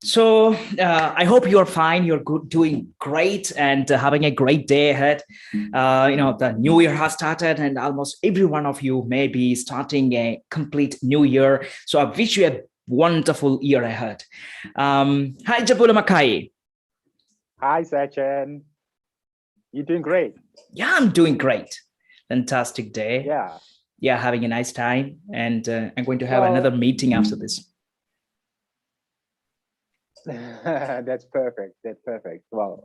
I hope you're fine. You're good, doing great, and having a great day ahead. The new year has started, and almost every one of you may be starting a complete new year. So I wish you a wonderful year ahead. Hi, Jabula Makai. Hi, Sachin. You're doing great. Yeah, I'm doing great. Fantastic day. Yeah. Yeah, having a nice time, and I'm going to have Well, another meeting after this. that's perfect. That's perfect. Well,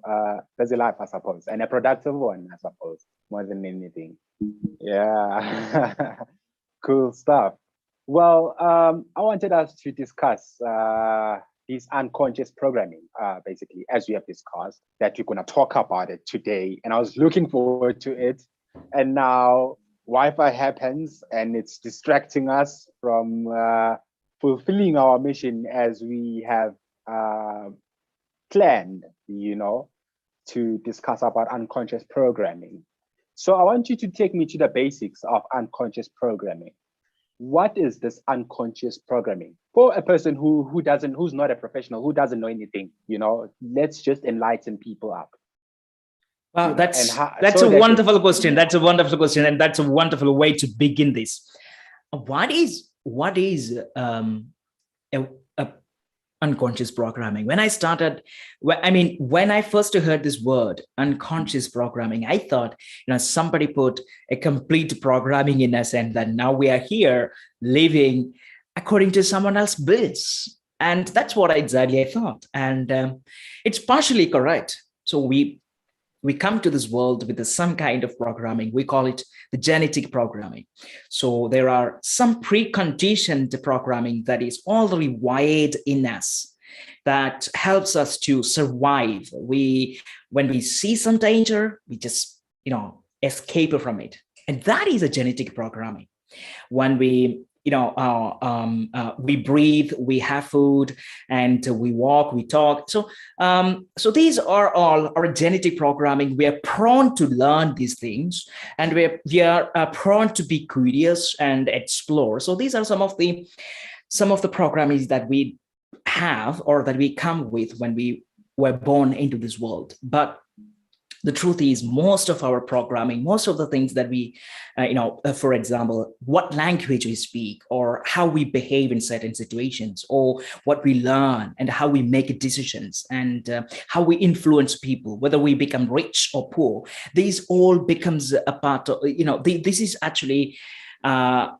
busy life, I suppose, and a productive one, I suppose, more than anything. Yeah. Cool stuff. Well, I wanted us to discuss this unconscious programming, basically, as we have discussed, that we're going to talk about it today. And I was looking forward to it. And now Wi-Fi happens and it's distracting us from fulfilling our mission as we have uh, planned, to discuss about unconscious programming. So I want you to take me to the basics of unconscious programming. What is this unconscious programming for a person who's not a professional, who doesn't know anything? Let's just enlighten people up. Wow, that's a wonderful question. That's a wonderful question, and that's a wonderful way to begin this. What is a unconscious programming? When I first heard this word unconscious programming, I thought, somebody put a complete programming in us, and that now we are here living according to someone else's bliss. And that's what exactly I thought. And it's partially correct. So we come to this world with some kind of programming. We call it the genetic programming. So there are some preconditioned programming that is already wired in us that helps us to survive. When we see some danger, we just, escape from it. And that is a genetic programming. When we we breathe, we have food, and we walk, we talk. So these are all our genetic programming. We are prone to learn these things, and we are prone to be curious and explore. So these are some of the programming that we have, or that we come with when we were born into this world. But the truth is, most of our programming, most of the things that we, for example, what language we speak, or how we behave in certain situations, or what we learn and how we make decisions, and how we influence people, whether we become rich or poor, these all becomes a part of, this is actually our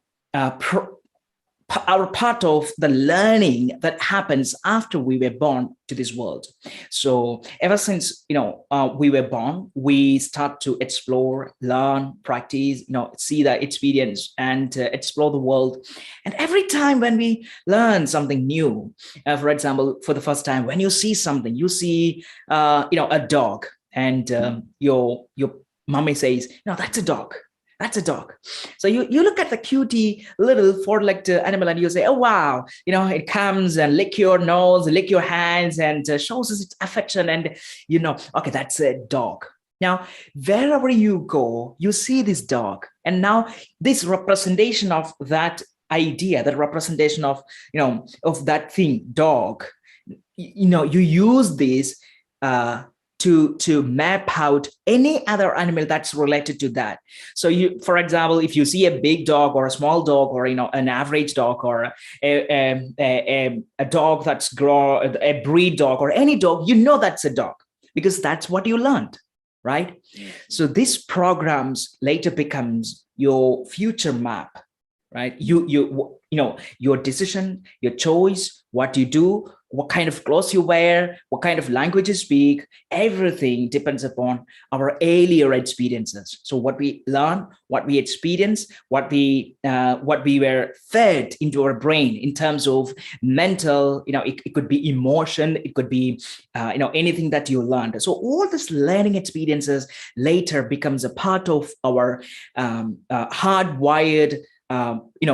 part of the learning that happens after we were born to this world. So ever since we were born, we start to explore, learn, practice, see the experience, and explore the world. And every time when we learn something new, for example, for the first time, when you see something, you see a dog, and your mommy says, "No, that's a dog. That's a dog." So you look at the cutie little four-legged animal, and you say, "Oh, wow, it comes and lick your nose, lick your hands, and shows us its affection." And okay, that's a dog. Now, wherever you go, you see this dog. And now this representation of that idea, that representation of, of that thing, dog, you use this to map out any other animal that's related to that. So for example, if you see a big dog or a small dog, or an average dog, or a dog that's a breed dog, or any dog, that's a dog, because that's what you learned, right? So this programs later becomes your future map, right? Your decision, your choice, what you do, what kind of clothes you wear, what kind of language you speak, everything depends upon our earlier experiences. So what we learn, what we experience, what we were fed into our brain in terms of mental, it could be emotion, it could be, anything that you learned. So all this learning experiences later becomes a part of our hardwired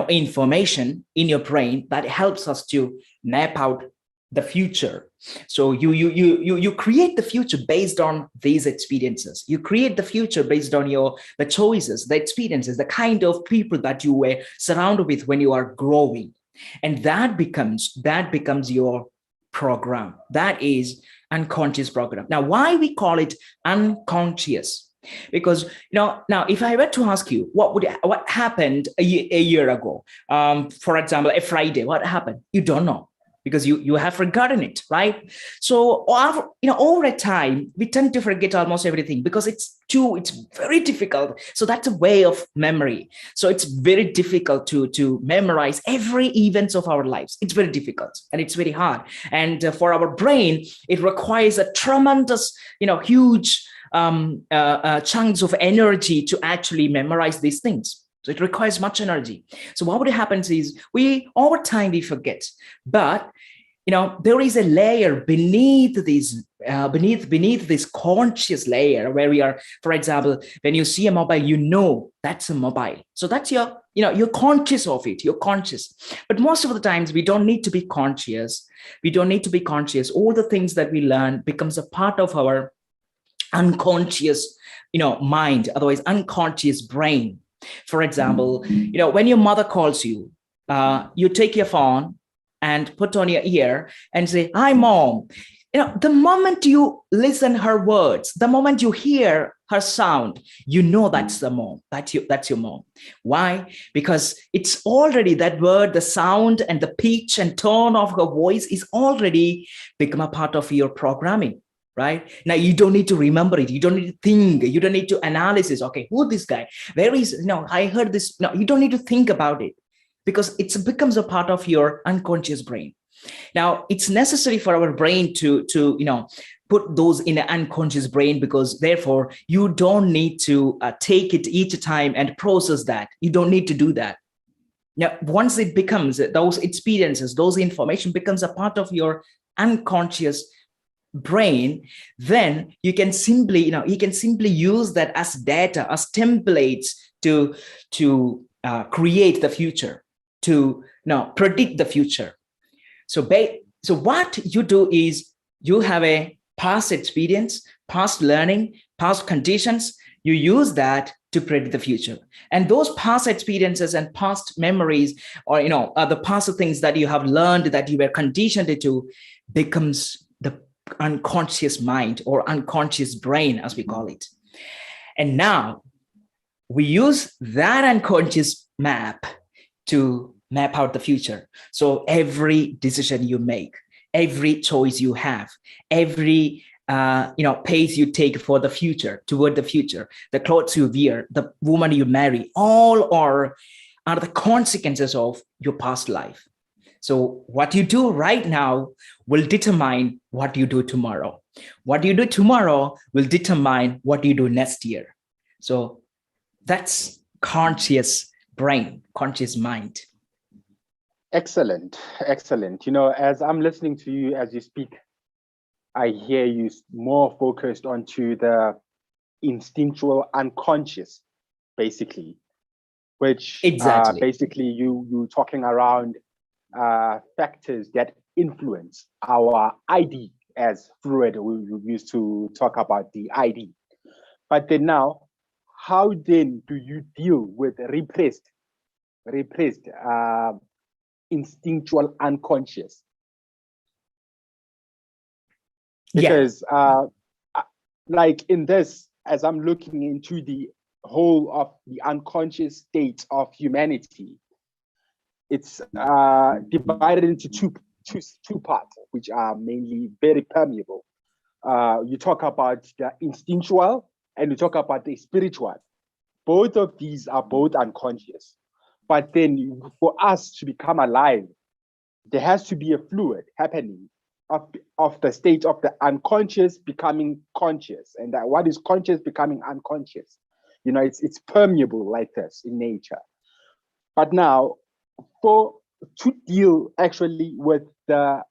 information in your brain that helps us to map out the future. So you create the future based on these experiences. You create the future based on the choices, the experiences, the kind of people that you were surrounded with when you are growing, and that becomes your program. That is unconscious program. Now, why we call it unconscious? Because now if I were to ask you what happened a year ago, for example, a Friday, what happened? You don't know, because you have forgotten it, right? So over a time we tend to forget almost everything, because it's very difficult. So that's a way of memory. So it's very difficult to memorize every events of our lives. It's very difficult and it's very hard. And for our brain, it requires a tremendous, huge chunks of energy to actually memorize these things. So it requires much energy. So what would happen is over time we forget, but there is a layer beneath this conscious layer where we are. For example, when you see a mobile, that's a mobile. So that's you're conscious of it. You're conscious. But most of the times we don't need to be conscious. All the things that we learn becomes a part of our unconscious, mind, otherwise unconscious brain. For example, when your mother calls you, you take your phone and put on your ear and say, "Hi, mom." The moment you listen her words, the moment you hear her sound, that's the mom. That's your mom. Why? Because it's already that word, the sound and the pitch and tone of her voice is already become a part of your programming. Right now, you don't need to remember it. You don't need to think. You don't need to analysis. Okay, who this guy? Where is? I heard this. No, you don't need to think about it, because it becomes a part of your unconscious brain. Now, it's necessary for our brain to put those in the unconscious brain, because therefore you don't need to take it each time and process that. You don't need to do that. Now, once it becomes those experiences, those information becomes a part of your unconscious brain, then you can simply use that as data, as templates to create the future, to predict the future. So what you do is you have a past experience, past learning, past conditions. You use that to predict the future, and those past experiences and past memories, or the past things that you have learned, that you were conditioned to, becomes the unconscious mind, or unconscious brain, as we call it. And now we use that unconscious map to map out the future. So every decision you make, every choice you have, every pace you take for the future, toward the future, the clothes you wear, the woman you marry, all are the consequences of your past life. So what you do right now will determine what you do tomorrow. What you do tomorrow will determine what you do next year. So that's conscious brain, conscious mind. Excellent. As I'm listening to you as you speak, I hear you more focused onto the instinctual unconscious, basically, which exactly basically you talking around factors that influence our ID, as Freud we used to talk about the ID. But then now, how then do you deal with repressed instinctual unconscious? Because like in this, as I'm looking into the whole of the unconscious state of humanity, it's divided into two parts, which are mainly very permeable. You talk about the instinctual and you talk about the spiritual. Both of these are both unconscious. But then for us to become alive, there has to be a fluid happening of the state of the unconscious becoming conscious, and that what is conscious becoming unconscious. It's permeable like this in nature. But now, to deal actually with the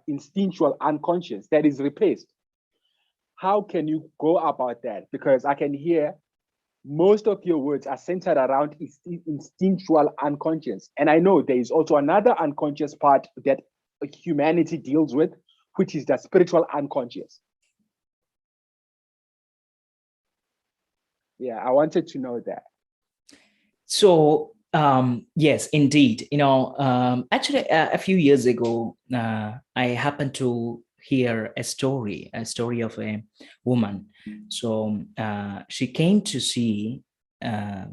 instinctual unconscious that is replaced, how can you go about that? Because I can hear most of your words are centered around instinctual unconscious, and I know there is also another unconscious part that humanity deals with, which is the spiritual unconscious. Yeah, I wanted to know that. So Yes, indeed. Actually, a few years ago, I happened to hear a story of a woman. So she came to see uh,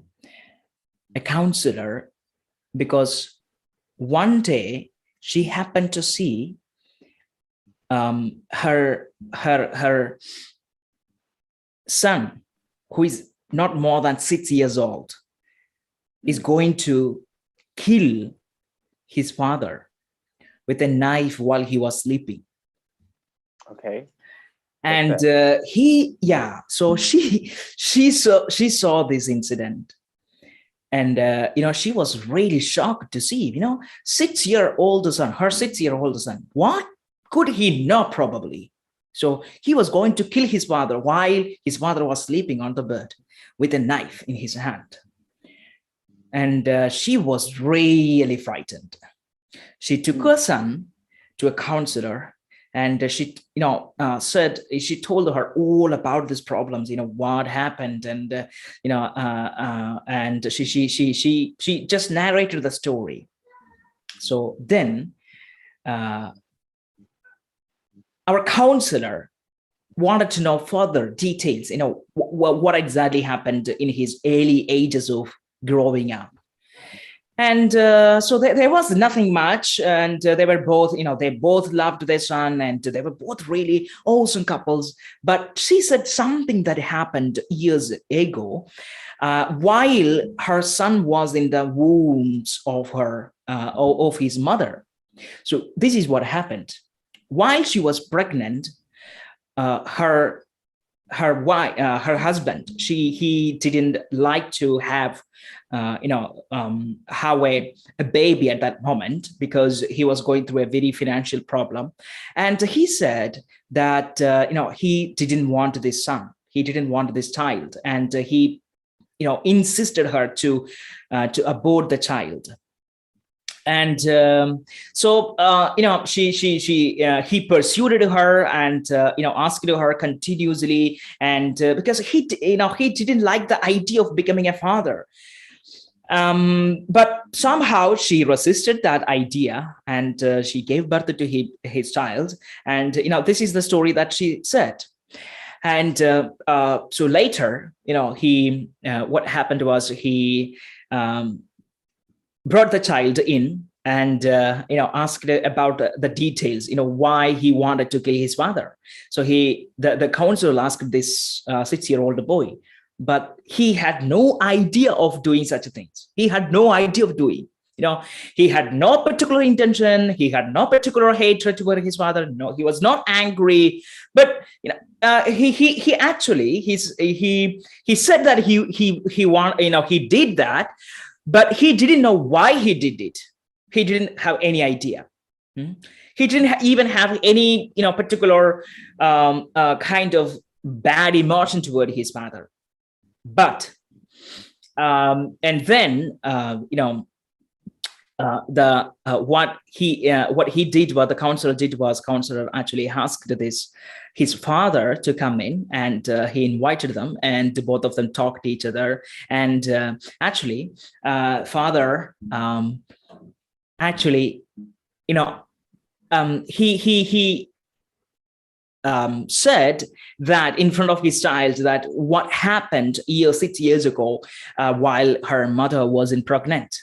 a counselor because one day she happened to see her son, who is not more than 6 years old, is going to kill his father with a knife while he was sleeping. Okay. And so she saw this incident, and she was really shocked to see, 6-year-old son, her 6-year-old son. What could he know? Probably. So he was going to kill his father while his father was sleeping on the bed with a knife in his hand. And she was really frightened. She took her son to a counselor, and she said, she told her all about these problems, what happened, and and she just narrated the story. So then our counselor wanted to know further details, what exactly happened in his early ages of growing up. And so there was nothing much, and they were both, they both loved their son, and they were both really awesome couples. But she said something that happened years ago, while her son was in the wombs of his mother. So this is what happened. While she was pregnant, her husband, he didn't like to have a baby at that moment, because he was going through a very financial problem. And he said that he didn't want this son, he didn't want this child, and he insisted her to abort the child. And he pursued her, and asked her continuously, and because he didn't like the idea of becoming a father. But somehow she resisted that idea, and she gave birth to his child. And this is the story that she said. And so later, what happened was, he brought the child in, and asked about the details, why he wanted to kill his father. So the counsel asked this 6-year-old boy, but he had no idea of doing such things. He had no idea of doing. He had no particular intention. He had no particular hatred toward his father. No, he was not angry. But he actually he said that he did that, but he didn't know why he did it. He didn't have any idea. He didn't even have any particular kind of bad emotion toward his father. But and then what he did, what the counselor did was, counselor actually asked his father to come in, and he invited them, and both of them talked to each other. And actually father actually he said that in front of his child, that what happened 6 years ago, while her mother wasn't pregnant.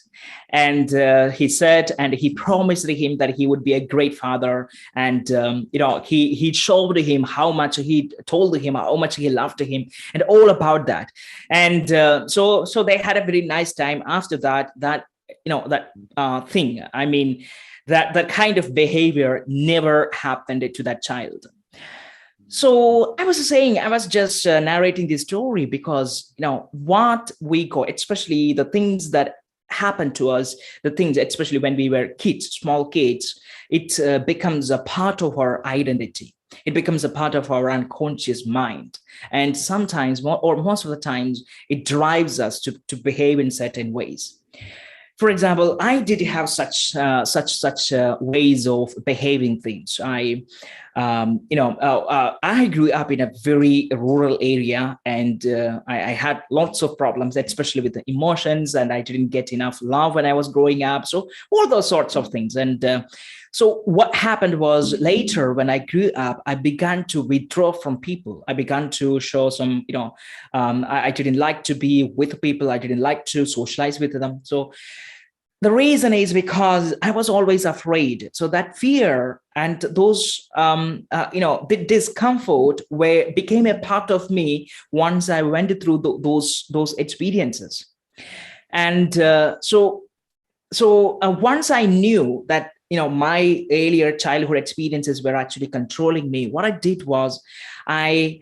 And he said, and he promised him that he would be a great father. And he showed him how much, he told him how much he loved him, and all about that. And so they had a very nice time after that thing. I mean, that kind of behavior never happened to that child. So I was just narrating this story because, what we go, especially the things that happen to us, the things, especially when we were kids, small kids, it becomes a part of our identity. It becomes a part of our unconscious mind. And sometimes, or most of the times, it drives us to behave in certain ways. For example, I did have such ways of behaving things. I grew up in a very rural area, and I had lots of problems, especially with the emotions, and I didn't get enough love when I was growing up. So all those sorts of things. And so what happened was, later when I grew up, I began to withdraw from people. I began to show some, I didn't like to be with people. I didn't like to socialize with them. So the reason is because I was always afraid. So that fear and those, the discomfort became a part of me once I went through those experiences. And once I knew that, my earlier childhood experiences were actually controlling me, what I did was I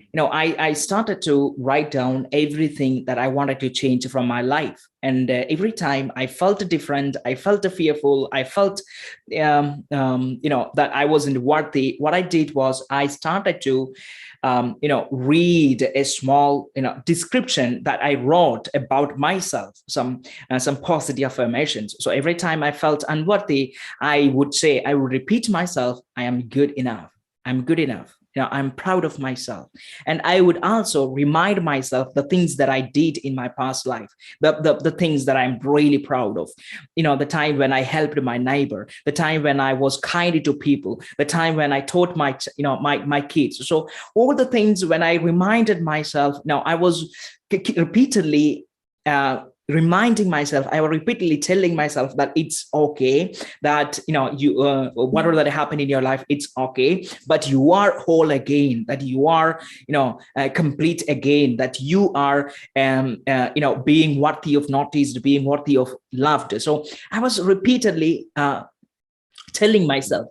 started to write down everything that I wanted to change from my life. And every time I felt different, I felt fearful, I felt, that I wasn't worthy. What I did was I started to, read a small, description that I wrote about myself, some positive affirmations. So every time I felt unworthy, I would repeat myself, I am good enough. I'm good enough. I'm proud of myself. And I would also remind myself the things that I did in my past life, the things that I'm really proud of. The time when I helped my neighbor, the time when I was kind to people, the time when I taught my kids. So all the things, when I reminded myself, I was repeatedly reminding myself, I was repeatedly telling myself that it's okay, that whatever that happened in your life, it's okay, but you are whole again, that you are complete again, that you are being worthy of noticed, being worthy of loved. So I was repeatedly telling myself.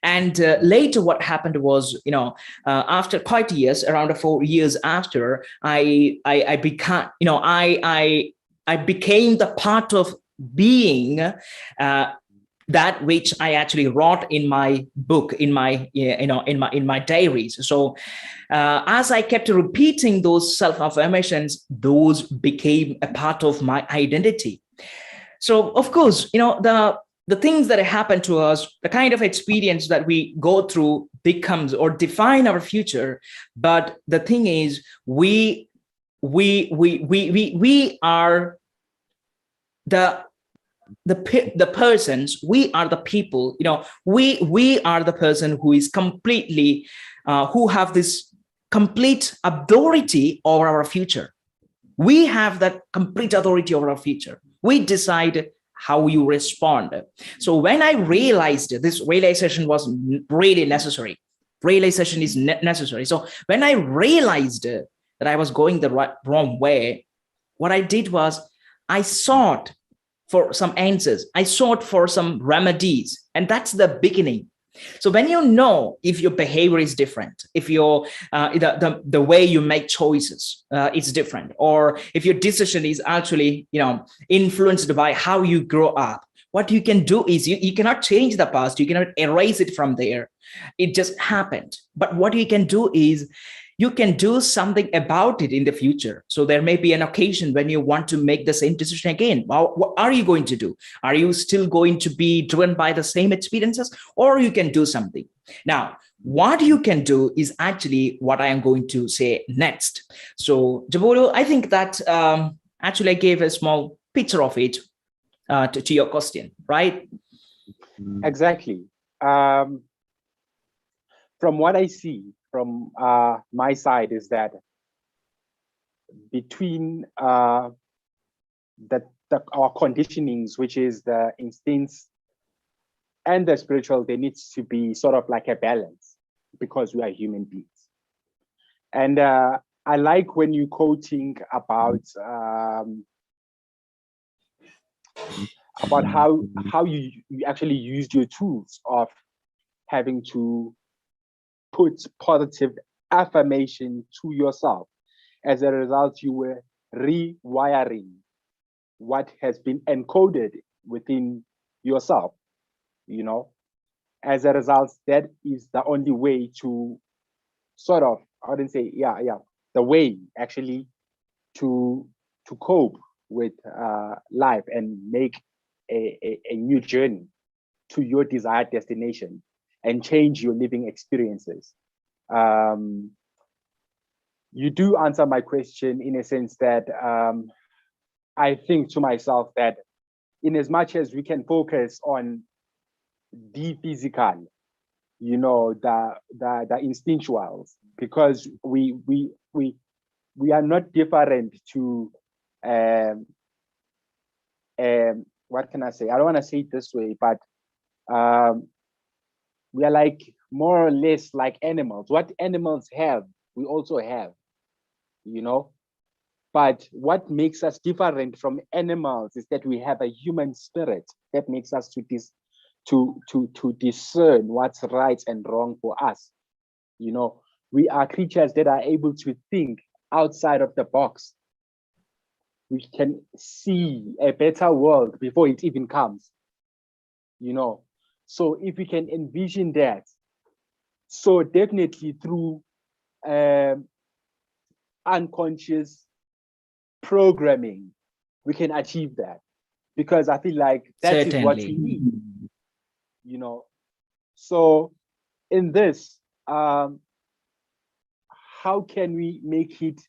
And later what happened was, after quite years, around 4 years after, I became, I became the part of being that which I actually wrote in my book, in my in my diaries. So as I kept repeating those self-affirmations, those became a part of my identity. So of course, the things that happen to us, the kind of experience that we go through becomes or define our future. But the thing is, we are the persons, we are the people, we are the person who is completely who have this complete authority over our future. We have that complete authority over our future. We decide how you respond. So when I realized this, realization was really necessary. Realization is necessary. So when I realized that I was going the wrong way, what I did was I sought for some answers. I sought for some remedies, and that's the beginning. So when if your behavior is different, if your the way you make choices is different, or if your decision is actually influenced by how you grow up, what you can do is you cannot change the past, you cannot erase it from there. It just happened. But what you can do is you can do something about it in the future. So there may be an occasion when you want to make the same decision again. Well, what are you going to do? Are you still going to be driven by the same experiences, or you can do something? Now, what you can do is actually what I am going to say next. So Jabodo, I think that actually I gave a small picture of it to your question, right? Exactly. From what I see from my side is that between our conditionings, which is the instincts and the spiritual, there needs to be sort of like a balance, because we are human beings. And I like when you're quoting about how you actually used your tools of having to put positive affirmation to yourself. As a result, you were rewiring what has been encoded within yourself. As a result, that is the only way to sort of, I wouldn't say, the way actually to cope with life and make a new journey to your desired destination and change your living experiences. You do answer my question in a sense that I think to myself that in as much as we can focus on the physical, you know, the instinctuals, because we are not different to what can I say? I don't want to say it this way, but we are like more or less like animals. What animals have, we also have, you know. But what makes us different from animals is that we have a human spirit that makes us to discern what's right and wrong for us. You know, we are creatures that are able to think outside of the box. We can see a better world before it even comes, you know. So if we can envision that, so definitely through unconscious programming, we can achieve that, because I feel like that is what we need, you know. So in this, how can we make it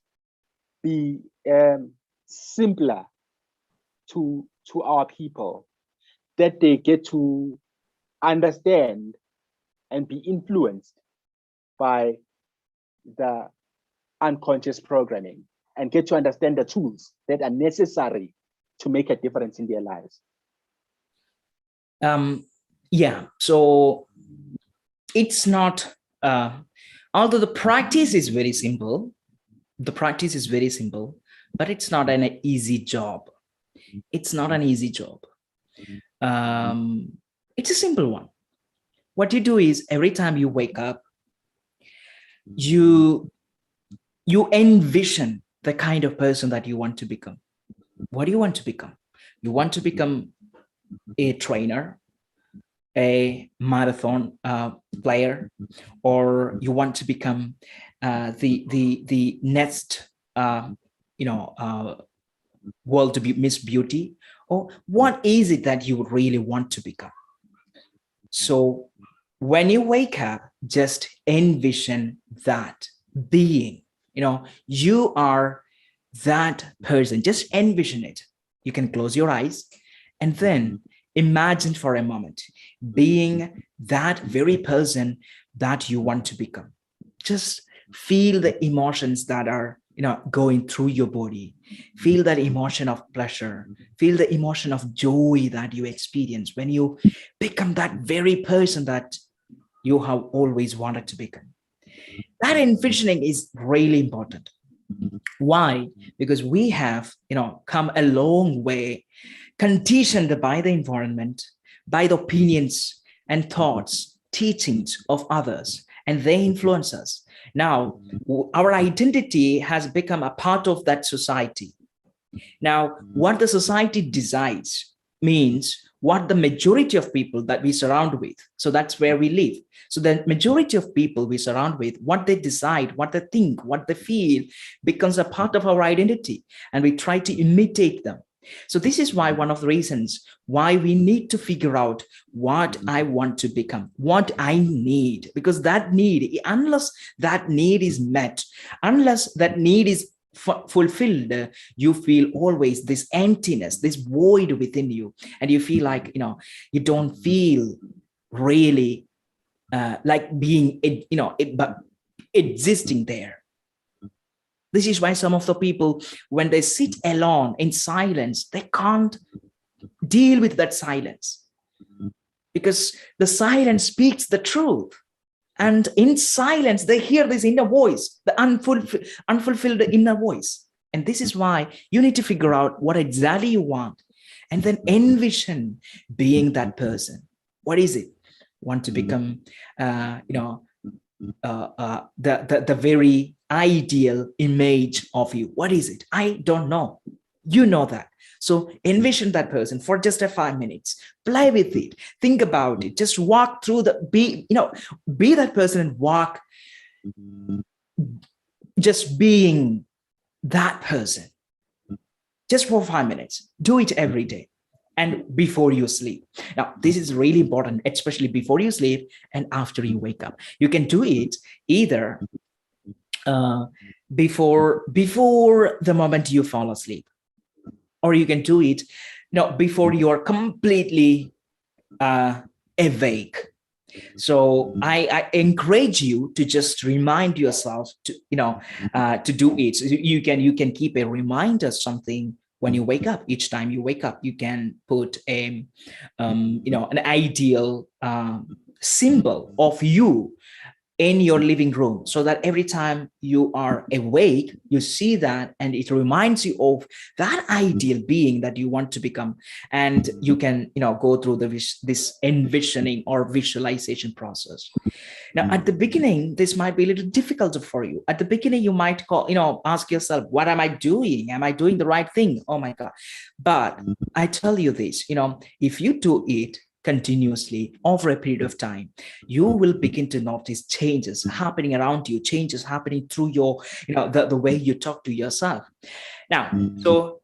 be simpler to our people, that they get to understand and be influenced by the unconscious programming, and get to understand the tools that are necessary to make a difference in their lives? Yeah, so it's not, although the practice is very simple, but it's not an easy job. It's not an easy job. It's a simple one. What you do is every time you wake up, you envision the kind of person that you want to become. What do you want to become? You want to become a trainer, a marathon player, or you want to become the next world to be Miss Beauty, or what is it that you really want to become? So when you wake up, just envision that being, you are that person. Just envision it. You can close your eyes and then imagine for a moment being that very person that you want to become. Just feel the emotions that are going through your body. Feel that emotion of pleasure. Feel the emotion of joy that you experience when you become that very person that you have always wanted to become. That envisioning is really important. Why? Because we have come a long way, conditioned by the environment, by the opinions and thoughts, teachings of others, and they influence us. Now, our identity has become a part of that society. Now, what the society decides means what the majority of people that we surround with. So that's where we live. So the majority of people we surround with, what they decide, what they think, what they feel becomes a part of our identity, and we try to imitate them. So this is why one of the reasons why we need to figure out what I want to become, what I need, because that need, unless that need is met, unless that need is fulfilled, you feel always this emptiness, this void within you, and you feel like you don't feel really like being but existing there. This is why some of the people, when they sit alone in silence, they can't deal with that silence, because the silence speaks the truth. And in silence, they hear this inner voice, the unfulfilled inner voice. And this is why you need to figure out what exactly you want, and then envision being that person. What is it? Want to become, the very ideal image of you. What is it? I don't know. You know that. So envision that person for just 5 minutes, play with it, think about it, just walk through be that person and walk, just being that person, just for 5 minutes. Do it every day. and before you sleep. Now, this is really important, especially before you sleep and after you wake up. You can do it either uh, before the moment you fall asleep, or you can do it before you are completely awake. So I encourage you to just remind yourself to to do it. So you can keep a reminder, something when you wake up. Each time you wake up, you can put a an ideal symbol of you in your living room, so that every time you are awake, you see that, and it reminds you of that ideal being that you want to become. And you can go through this envisioning or visualization process. Now, at the beginning, this might be a little difficult for you. At the beginning, you might ask yourself, what am I doing? Am I doing the right thing? Oh my God. But I tell you this, if you do it continuously over a period of time, you will begin to notice changes happening around you, changes happening through your, the way you talk to yourself. Now, so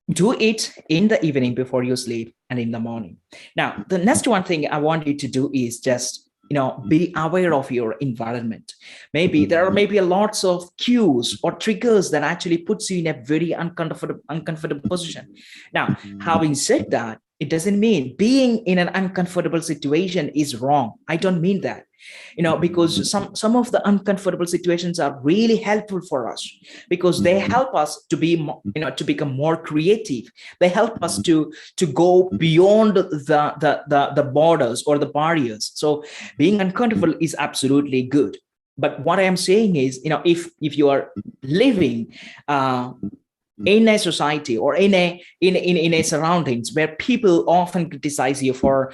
do it in the evening before you sleep and in the morning. Now, the next one thing I want you to do is just be aware of your environment. Maybe there are maybe lots of cues or triggers that actually puts you in a very uncomfortable position. Now, having said that, it doesn't mean being in an uncomfortable situation is wrong. I don't mean that, because some of the uncomfortable situations are really helpful for us, because they help us to be to become more creative. They help us to go beyond the borders or the barriers. So being uncomfortable is absolutely good. But what I am saying is, if you are living in a society or in a surroundings where people often criticize you for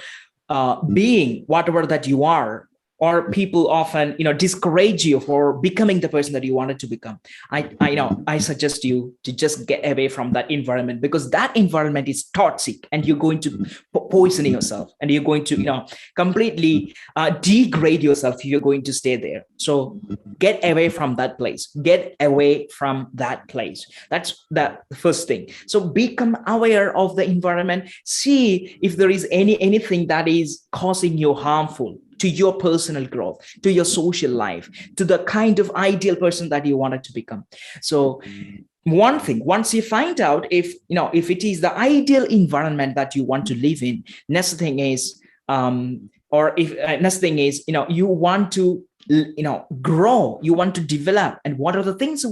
being whatever that you are, or people often discourage you for becoming the person that you wanted to become, I suggest you to just get away from that environment, because that environment is toxic, and you're going to poison yourself, and you're going to completely degrade yourself if you're going to stay there. So get away from that place. Get away from that place. That's the first thing. So become aware of the environment. See if there is anything that is causing you harmful to your personal growth, to your social life, to the kind of ideal person that you wanted to become. So one thing, once you find out if it is the ideal environment that you want to live in, next thing is or if next thing is you want to grow, you want to develop, and what are the things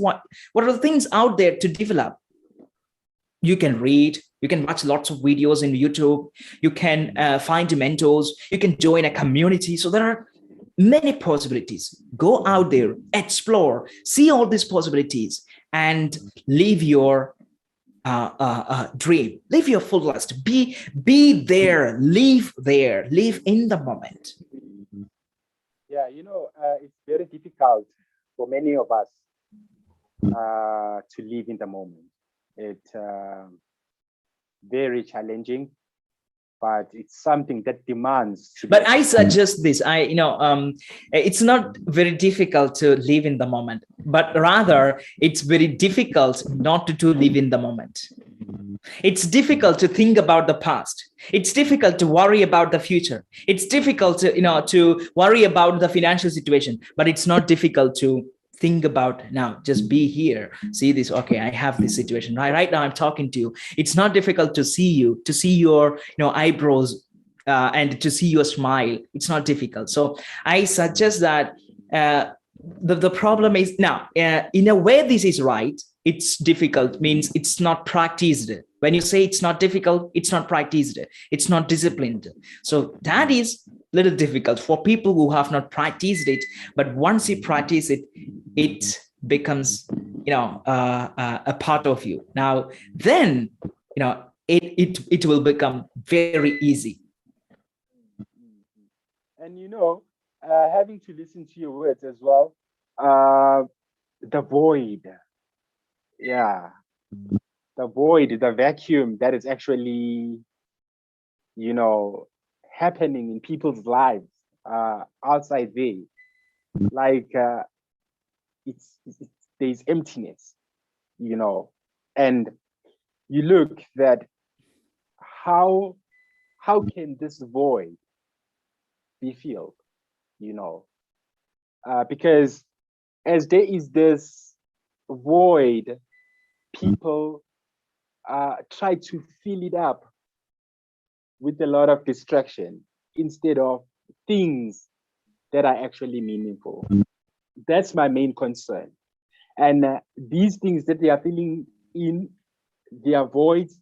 out there to develop? You can read, you can watch lots of videos in YouTube, you can find mentors, you can join a community. So there are many possibilities. Go out there, explore, see all these possibilities, and live your dream. Live your fullest. Be there. Live in the moment. Yeah, it's very difficult for many of us to live in the moment. It's very challenging, but it's something that demands. But I suggest this. It's not very difficult to live in the moment, but rather it's very difficult not to live in the moment. It's difficult to think about the past. It's difficult to worry about the future. It's difficult to worry about the financial situation, but it's not difficult to think about now. Just be here, see this. Okay, I have this situation right now. I'm talking to you. It's not difficult to see you, to see your eyebrows and to see your smile. It's not difficult. So I suggest that the problem is now, in a way, this is right. It's difficult means it's not practiced. When you say it's not difficult, it's not practiced, it's not disciplined. So that is a little difficult for people who have not practiced it. But once you practice it, it becomes a part of you. Now then it will become very easy. And having to listen to your words as well, the void, the void, the vacuum that is actually happening in people's lives outside there, like it's there's emptiness, and you look that how can this void be filled? You know, because as there is this void, people try to fill it up with a lot of distraction instead of things that are actually meaningful. That's my main concern. And these things that they are filling in their voids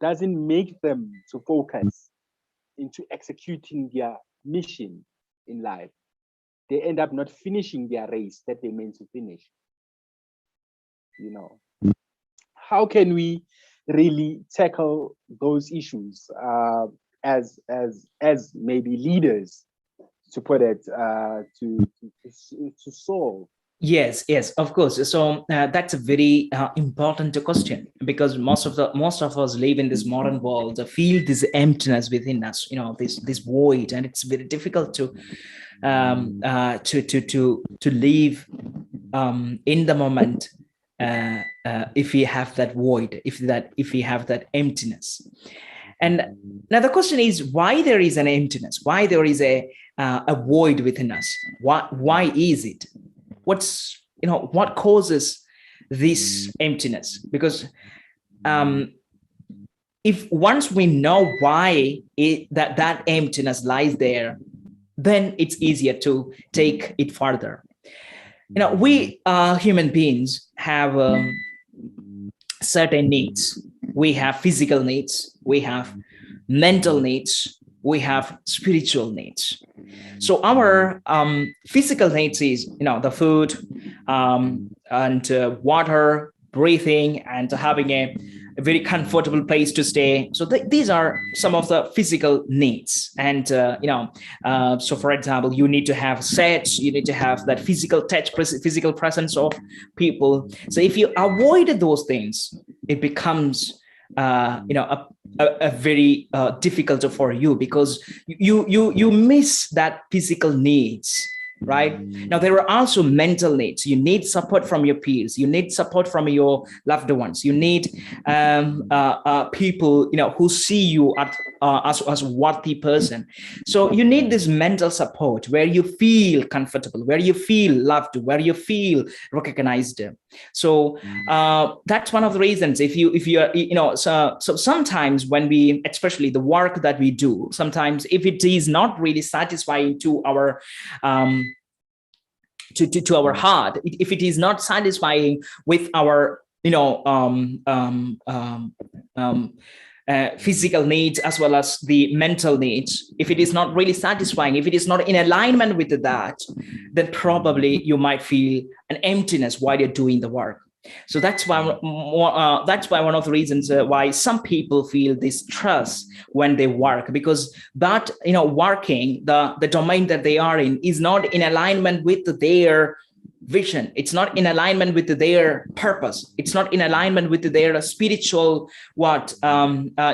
doesn't make them to focus into executing their mission in life. They end up not finishing their race that they meant to finish. You know, how can we really tackle those issues as maybe leaders, to put it, to solve? Yes, yes, of course. So that's a very important question, because most of us live in this modern world, feel this emptiness within us, this void, and it's very difficult to live in the moment if we have that void, if we have that emptiness. And now the question is, why there is an emptiness, why there is a void within us? Why is it? What causes this emptiness? Because if once we know why that emptiness lies there, then it's easier to take it further. We human beings have certain needs. We have physical needs, we have mental needs, we have spiritual needs. So our physical needs is, the food and water, breathing, and having a very comfortable place to stay. So these are some of the physical needs. And, so for example, you need to have sex, you need to have that physical touch, physical presence of people. So if you avoid those things, it becomes a very difficult for you, because you miss that physical needs, right? Now there are also mental needs. You need support from your peers, you need support from your loved ones, you need people who see you as a worthy person. So you need this mental support where you feel comfortable, where you feel loved, where you feel recognized. So that's one of the reasons. If you are so sometimes when we, especially the work that we do, sometimes if it is not really satisfying to our to our heart, if it is not satisfying with our physical needs as well as the mental needs, if it is not really satisfying, if it is not in alignment with that, then probably you might feel an emptiness while you're doing the work. So that's why one of the reasons why some people feel this stress when they work, because that working, the domain that they are in is not in alignment with their vision. It's not in alignment with their purpose. It's not in alignment with their spiritual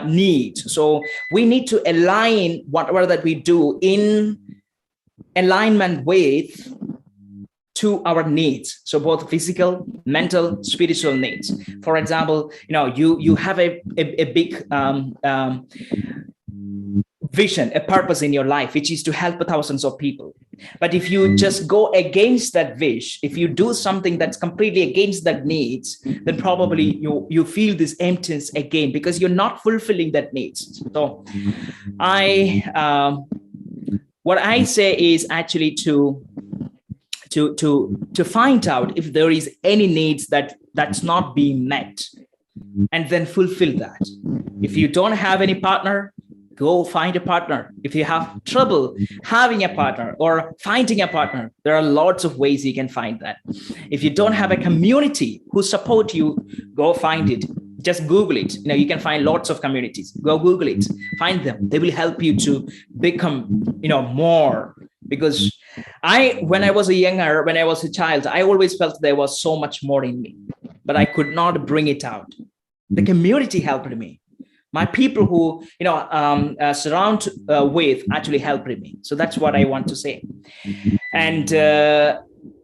needs. So we need to align whatever that we do in alignment with to our needs. So both physical, mental, spiritual needs. For example, you have a big vision, a purpose in your life, which is to help thousands of people. But if you just go against that wish, if you do something that's completely against that needs, then probably you feel this emptiness again, because you're not fulfilling that needs. So what I say is actually to find out if there is any needs that's not being met, and then fulfill that. If you don't have any partner, go find a partner. If you have trouble having a partner or finding a partner, there are lots of ways you can find that. If you don't have a community who support you, go find it. Just Google it. You can find lots of communities. Go Google it, find them. They will help you to become, more. Because when I was a child, I always felt there was so much more in me, but I could not bring it out. The community helped me. My people who surround with actually helped me. So that's what I want to say. And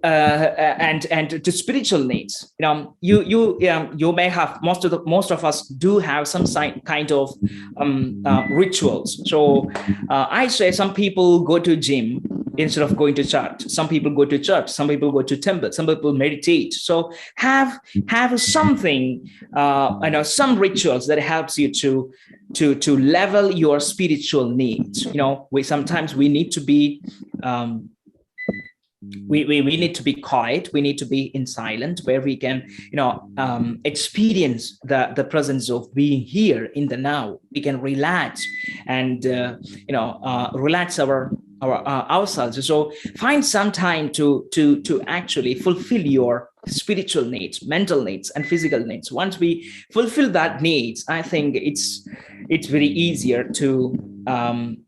and to spiritual needs. You may have, most of us do have some kind of rituals. So I say some people go to gym instead of going to church. Some people go to church. Some people go to temple. Some people meditate. So have something, some rituals that helps you to level your spiritual needs. We sometimes we need to be we need to be quiet. We need to be in silent, where we can experience the presence of being here in the now. We can relax and relax ourselves. So find some time to actually fulfill your spiritual needs, mental needs, and physical needs. Once we fulfill that needs, I think it's very easier to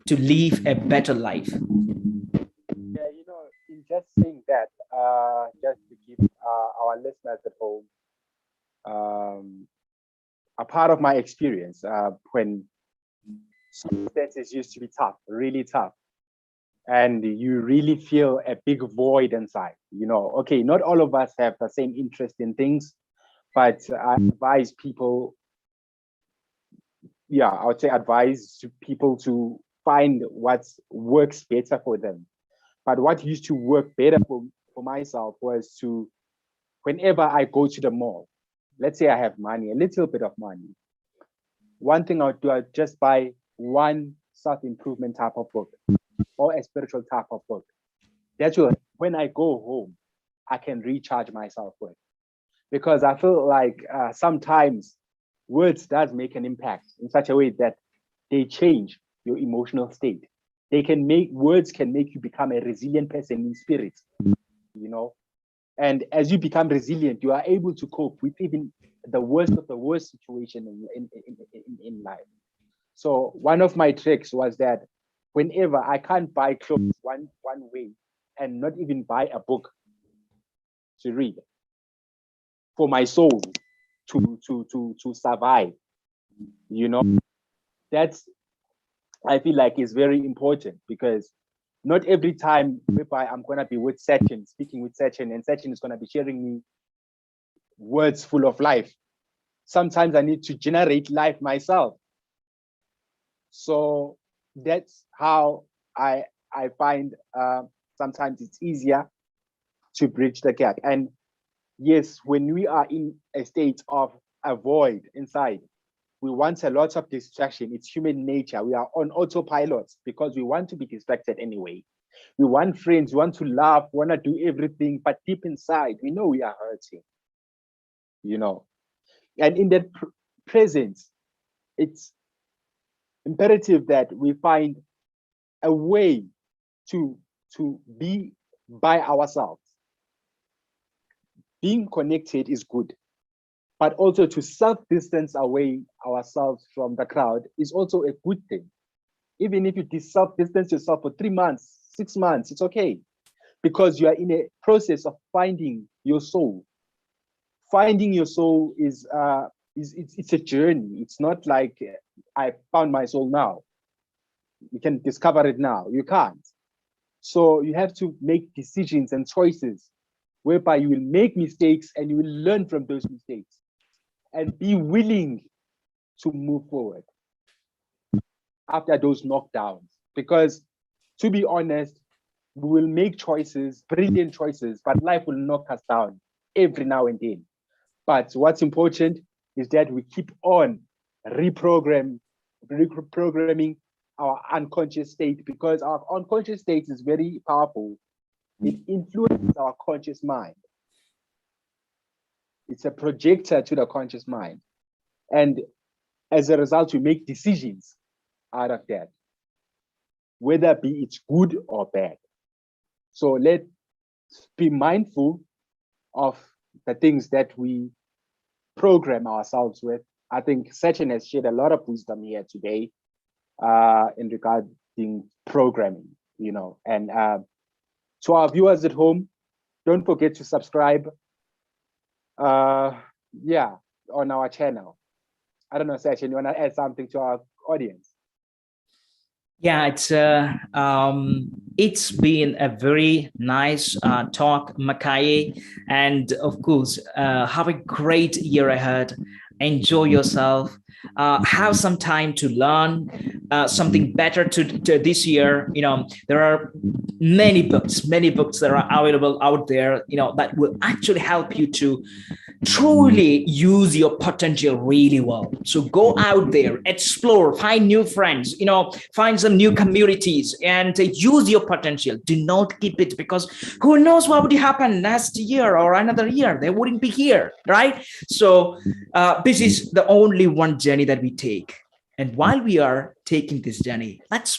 live a better life. Yeah, in just saying that, just to give our listeners at home a part of my experience when circumstances used to be tough, really tough, and you really feel a big void inside. Okay, not all of us have the same interest in things, but I advise people, I would say advise people to find what works better for them. But what used to work better for myself was to, whenever I go to the mall, let's say I have money, a little bit of money, one thing I would do, I'd just buy one self-improvement type of book or a spiritual type of book. That's what, when I go home, I can recharge myself with. Because I feel like sometimes words does make an impact in such a way that they change your emotional state. Words can make you become a resilient person in spirit, and as you become resilient, you are able to cope with even the worst of the worst situation in life. So one of my tricks was that whenever I can't buy clothes one way and not even buy a book to read for my soul to survive, that's, I feel like, is very important, because not every time whereby I'm going to be with Sachin, speaking with Sachin, and Sachin is going to be sharing me words full of life. Sometimes I need to generate life myself. So that's how I find sometimes it's easier to bridge the gap. And yes, when we are in a state of a void inside, we want a lot of distraction. It's human nature. We are on autopilot because we want to be distracted anyway. We want friends, we want to laugh, we want to do everything, but deep inside, we know we are hurting, And in that presence, it's imperative that we find a way to be by ourselves. Being connected is good, but also to self-distance away ourselves from the crowd is also a good thing. Even if you self-distance yourself for 3 months, 6 months, it's okay, because you are in a process of finding your soul. Finding your soul is it's a journey. It's not like I found my soul now. You can discover it now. You can't. So you have to make decisions and choices whereby you will make mistakes and you will learn from those mistakes and be willing to move forward after those knockdowns. Because to be honest, we will make choices, brilliant choices, but life will knock us down every now and then. But what's important is that we keep on reprogramming our unconscious state, because our unconscious state is very powerful. It influences our conscious mind. It's a projector to the conscious mind. And as a result, we make decisions out of that, whether be it's good or bad. So let's be mindful of the things that we program ourselves with. I think Sachin has shared a lot of wisdom here today in regarding programming, and to our viewers at home, don't forget to subscribe on our channel. I don't know, Sachin, you want to add something to our audience? Yeah, it's been a very nice talk, Makaye, and of course, have a great year ahead. Enjoy yourself. Have some time to learn something better to this year. There are many books that are available out there. That will actually help you to truly use your potential really well. So go out there, explore, find new friends, find some new communities, and use your potential. Do not keep it, because who knows what would happen next year or another year? They wouldn't be here, right? So this is the only one journey that we take. And while we are taking this journey, let's